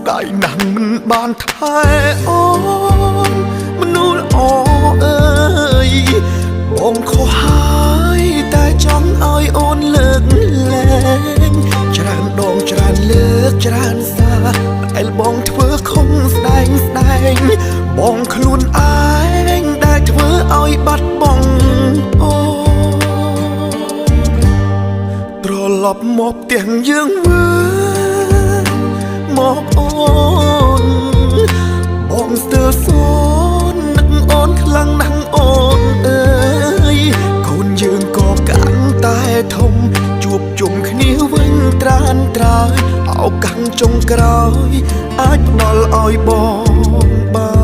ដៃណាស់មិនបានថែអូនមនុស្សល្អអើយបងខុសហើយតែចង់ឲ្យអូនលើកលែងច្រើនដងច្រើនលើកច្រើនសារដែលបងធ្វើខំស្ដែងបងខ្លួនឯងដែលធ្វើឲ្យបាត់បង់អូត្រឡប់មកផ្ទះយើងមើលមកអូនបងស្ទើរសូននឹកអូនខ្លាំងណាស់អូនអើយកូនយើងក៏កាន់តែធំជួបជុំគ្នាវិញត្រានត្រើយឱកាសចុងក្រោយអាចផ្ដល់ឲ្យបងបាន